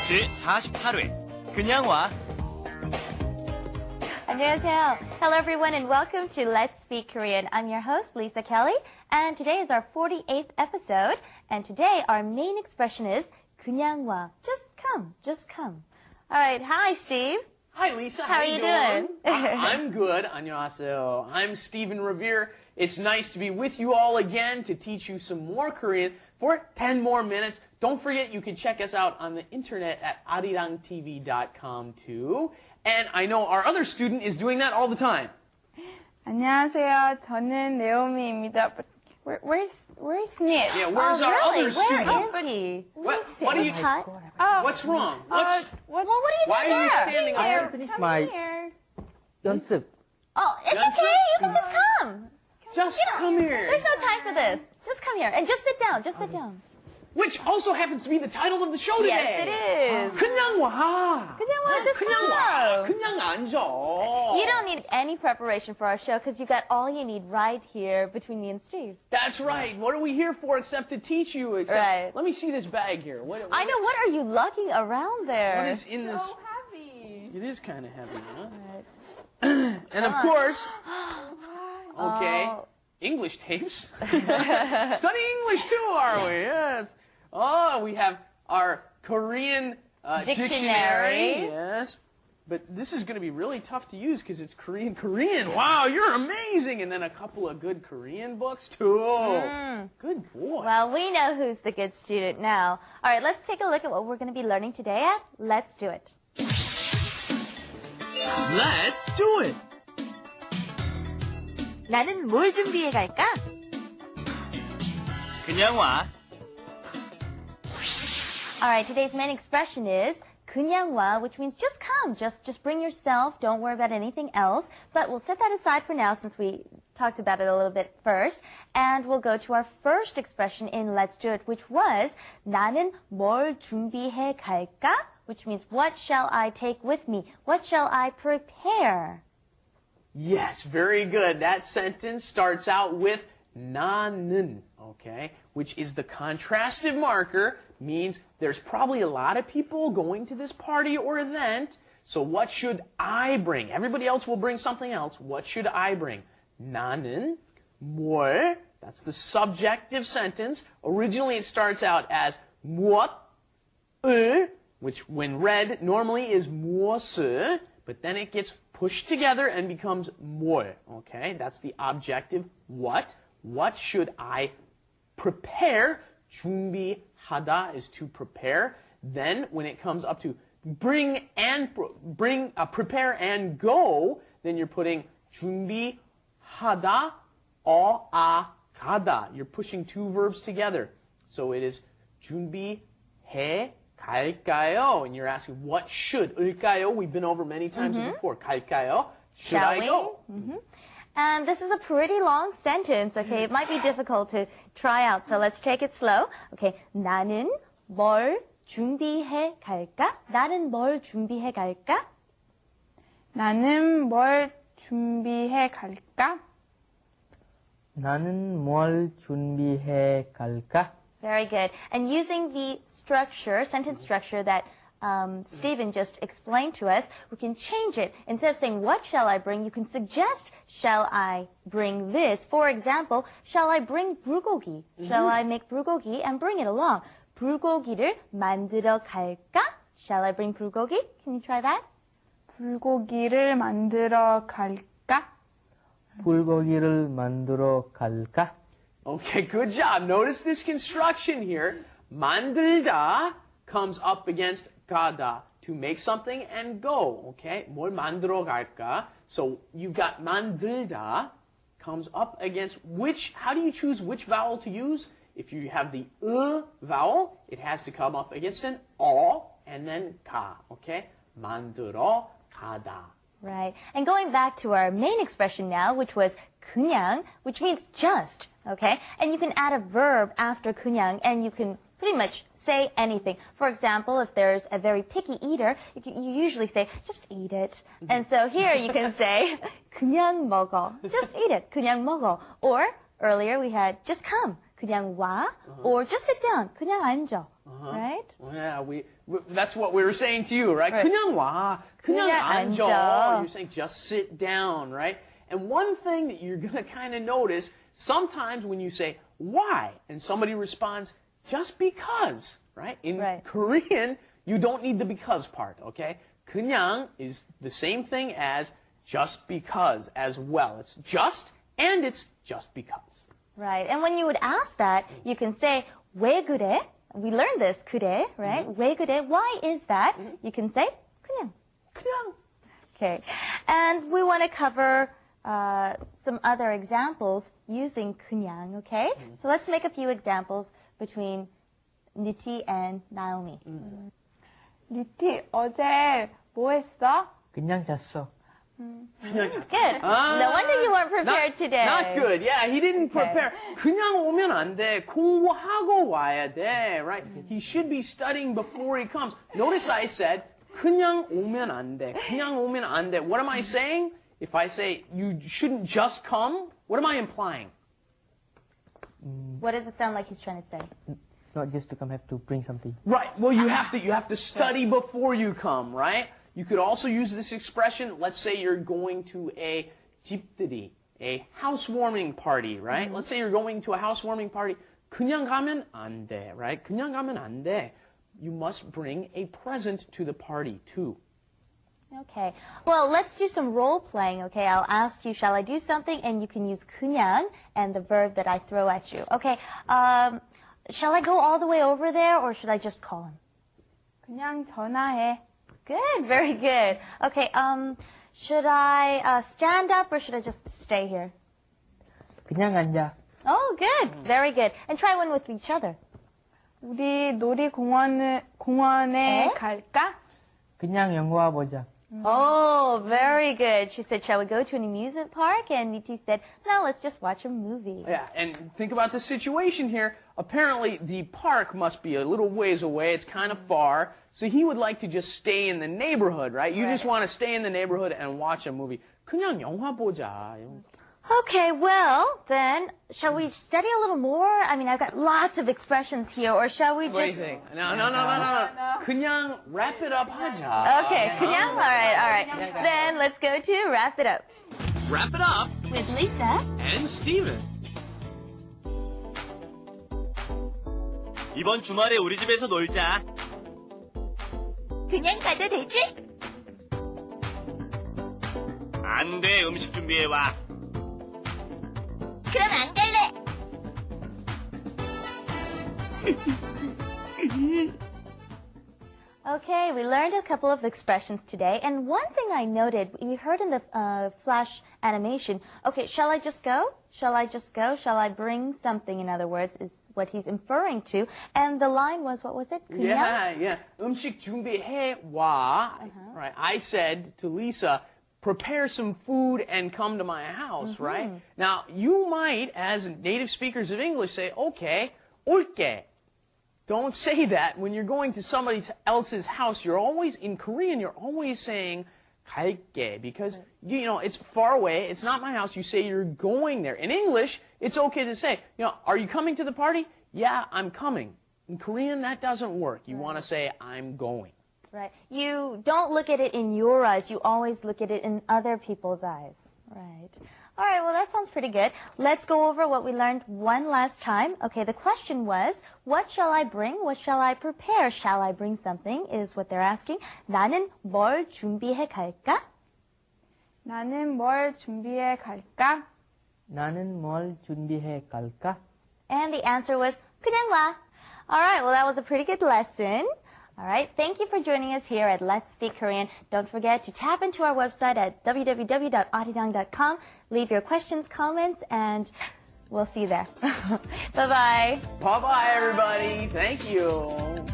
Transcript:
제48회 그냥 와. 안녕하세요. Hello everyone and welcome to Let's Speak Korean. I'm your host Lisa Kelly and today is our 48th episode and today our main expression is 그냥 와. Just come, just come. Alright, hi Steve. Hi Lisa, how are you doing? I'm good. 안녕하세요. I'm Stephen Revere. It's nice to be with you all again to teach you some more Korean for 10 more minutes. Don't forget you can check us out on the internet at arirangtv.com too. And I know our other student is doing that all the time. 안녕하세요. 저는 네오미입니다. But where's Nick? Yeah, where's our other student? Where is he? What do you? What's wrong? What are you Why doing are you there? standing Here, up? come my- here. 연습. Oh, it's okay. You can just come. Just come here. There's no time for this. Just come here and just sit down. Just sit down. Which also happens to be the title of the show today. Yes, it is. 그냥 와. 그냥 와, just 그냥 와. come. 그냥 앉아. You don't need any preparation for our show because you got all you need right here between me and Steve. That's right. What are we here for except to teach you? Right. Let me see this bag here. What I know. What are you lugging around there? What is in this? So heavy. It is kind of heavy, huh? Right. And of course, okay, Oh. English tapes. Study English too, are we? Yes. Oh, we have our Korean Dictionary. Yes. But this is going to be really tough to use because it's Korean. Wow, you're amazing. And then a couple of good Korean books too. Good boy. Well, we know who's the good student now. All right, let's take a look at what we're going to be learning today at Let's Do It. Let's do it. 나는 뭘 준비해 갈까? 그냥 와. All right, today's main expression is 그냥 와, which means just come. Just bring yourself. Don't worry about anything else. But we'll set that aside for now since we talked about it a little bit first. And we'll go to our first expression in Let's Do It, which was 나는 뭘 준비해 갈까? Which means what shall I take with me? What shall I prepare? Yes, very good. That sentence starts out with 나는, okay, which is the contrastive marker, means there's probably a lot of people going to this party or event, so what should I bring? Everybody else will bring something else. What should I bring? 나는 뭘, that's the subjective sentence. Originally it starts out as 무엇을, which when read normally is 무엇을, but then it gets pushed together and becomes 뭘, okay? That's the objective what. What should I prepare? 준비하다 is to prepare. Then when it comes up to prepare and go, then you're putting 준비하다 가다. You're pushing two verbs together. So it is 준비해 갈까요? And you're asking what should 을까요? We've been over many times before. 갈까요? Should Shall I we? go? And this is a pretty long sentence, okay? It might be difficult to try out, so let's take it slow. Okay, 나는 뭘 준비해 갈까? 나는 뭘 준비해 갈까? 나는 뭘 준비해 갈까? 나는 뭘 준비해 갈까? Very good. And using the structure, sentence structure that Stephen just explained to us, we can change it. Instead of saying, what shall I bring, you can suggest, shall I bring this? For example, shall I bring 불고기? Shall I make 불고기 and bring it along? 불고기를 만들어 갈까? Shall I bring 불고기? Can you try that? 불고기를 만들어 갈까? 불고기를 만들어 갈까? Okay, good job. Notice this construction here. 만들다 comes up against 가다, to make something and go. Okay, 뭘 만들어 갈까? So you've got 만들다 comes up against which, how do you choose which vowel to use? If you have the vowel, it has to come up against an and then 가. Okay, 만들어 가다. Right. And going back to our main expression now, which was 그냥, which means just, okay? And you can add a verb after 그냥, and you can pretty much say anything. For example, if there's a very picky eater, you usually say, just eat it. And so here you can say, 그냥 먹어. Just eat it. 그냥 먹어. Or earlier we had, just come. 그냥 와, or just sit down, 그냥 앉아, right? Yeah, that's what we were saying to you, right? Right. 그냥 와, 그냥 그냥 앉아. 앉아. You're saying just sit down, right? And one thing that you're going to kind of notice, sometimes when you say why, and somebody responds just because, right? In Right. Korean, you don't need the because part, okay? 그냥 is the same thing as just because as well. It's just and it's just because. Right. And when you would ask that, you can say 왜 그래? We learned this, 그래, right? 왜 그래? Why is that? You can say 그냥. 그냥. Okay. And we want to cover some other examples using 그냥, okay? So let's make a few examples between Niti and Naomi. 리티, 어제 뭐 했어? 그냥 잤어. Good. No wonder you weren't prepared today. Not good. Yeah, he didn't Okay. prepare. 그냥 오면 안 돼. 공부하고 와야 돼. Right? He should be studying before he comes. Notice I said 그냥 오면 안 돼. 그냥 오면 안 돼. What am I saying? If I say you shouldn't just come, what am I implying? What does it sound like he's trying to say? Not just to come, have to bring something. Right. Well, you have to study before you come, right? You could also use this expression. Let's say you're going to a 집들이, a housewarming party, right? Let's say you're going to a housewarming party. 그냥 가면 안 돼, right? 그냥 가면 안 돼. You must bring a present to the party too. Okay. Well, let's do some role playing, okay? I'll ask you, shall I do something? And you can use 그냥 and the verb that I throw at you. Okay. Shall I go all the way over there or should I just call him? 그냥 전화해. Good. Very good. Okay. Should I stand up or should I just stay here? 그냥 앉아. Oh, good. Very good. And try one with each other. 우리 놀이공원에 에? 갈까? 그냥 영화 보자. Oh, very good. She said, shall we go to an amusement park? And Niti said, no, let's just watch a movie. Yeah, and think about the situation here. Apparently, the park must be a little ways away. It's kind of far. So he would like to just stay in the neighborhood, right? You just want to stay in the neighborhood and watch a movie. 그냥 영화 보자. Okay, well, then, shall we study a little more? I mean, I've got lots of expressions here, or shall we What do you just... think? No. 그냥 wrap it up 하자. Okay, 그냥? All right. Then let's go to wrap it up. Wrap it up With Lisa. and Steven. 이번 주말에 우리 집에서 놀자. 그냥 가도 되지? 안 돼, 음식 준비해 와. 그럼 안 갈래. Okay, we learned a couple of expressions today, and one thing I noted, we heard in the flash animation, okay, shall I just go? Shall I just go? Shall I bring something, in other words, is what he's inferring to. And the line was, what was it? 그냥? Yeah. 음식 준비해 와. Right. I said to Lisa, prepare some food and come to my house, right? Now, you might, as native speakers of English, say, okay, 올게. Don't say that when you're going to somebody else's house. You're always, in Korean, you're always saying 갈게 because, you know, it's far away. It's not my house. You say you're going there. In English, it's okay to say, you know, are you coming to the party? Yeah, I'm coming. In Korean, that doesn't work. You want to say, I'm going. Right. You don't look at it in your eyes. You always look at it in other people's eyes. Right. All right, well, that sounds pretty good. Let's go over what we learned one last time. Okay, the question was, what shall I bring? What shall I prepare? Shall I bring something is what they're asking. 나는 뭘 준비해 갈까? 나는 뭘 준비해 갈까? 나는 뭘 준비해 갈까? And the answer was, 그냥 와. All right, well, that was a pretty good lesson. All right, thank you for joining us here at Let's Speak Korean. Don't forget to tap into our website at www.arirang.com. Leave your questions, comments, and we'll see you there. Bye-bye. Bye-bye, everybody. Thank you.